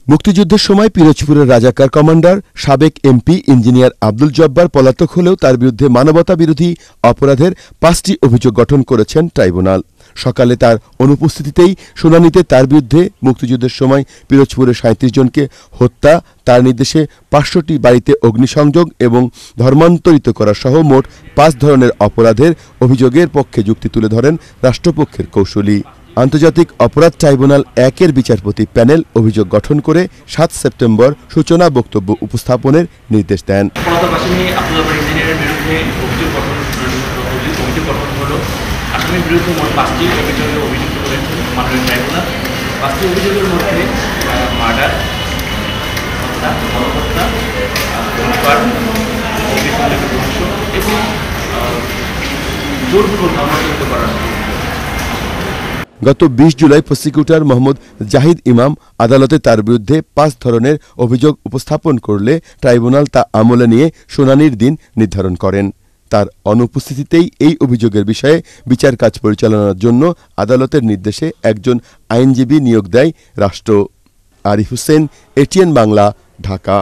মুক্তিযুদ্ধের সময় পিরোজপুরের রাজাকার কমান্ডার সাবেক এমপি ইঞ্জিনিয়ার আব্দুল জব্বার পলাতক হলেও তার বিরুদ্ধে মানবতাবিরোধী অপরাধের ৫টি অভিযোগ গঠন করেছেন ট্রাইব্যুনাল। সকালে তার অনুপস্থিতিতেই শুনানিতে তার বিরুদ্ধে মুক্তিযুদ্ধের সময় পিরোজপুরের ৩৭ জনকে হত্যা, তার নির্দেশে ৫০০টি বাড়িতে অগ্নিসংযোগ এবং ধর্মান্তরিত করা সহ মোট ৫ ধরনের অপরাধের অভিযোগের পক্ষে যুক্তি তুলে ধরেন রাষ্ট্রপক্ষের কৌঁসুলি। আন্তর্জাতিক অপরাধ ট্রাইব্যুনাল ১-এর বিচারপতি প্যানেল অভিযোগ গঠন করে ৭ সেপ্টেম্বর সূচনা বক্তব্য উপস্থাপনের নির্দেশ দেন। আসামির বিরুদ্ধে মোট ৫টি অভিযোগে অভিযুক্ত করেছেন মাননীয় ট্রাইব্যুনাল। ৫টি অভিযোগের মধ্যে মার্ডার, হত্যা, গণহত্যা, লুটপাট, অগ্নিসংযোগ ধ্বংস এবং জোরপূর্বক ধর্মান্তরিত করা। গত ২০ জুলাই প্রসিকিউটর মোহাম্মদ জাহিদ ইমাম আদালতে তার বিরুদ্ধে ৫ ধরনের অভিযোগ উপস্থাপন করলে ট্রাইব্যুনাল তা আমলে নিয়ে শুনানির দিন নির্ধারণ করেন। তার অনুপস্থিতিতেই এই অভিযোগের বিষয়ে বিচার কাজ পরিচালনার জন্য আদালতের নির্দেশে একজন আইনজীবী নিয়োগ দেয় রাষ্ট্র। আরিফ হোসেন, এটিএন বাংলা, ঢাকা।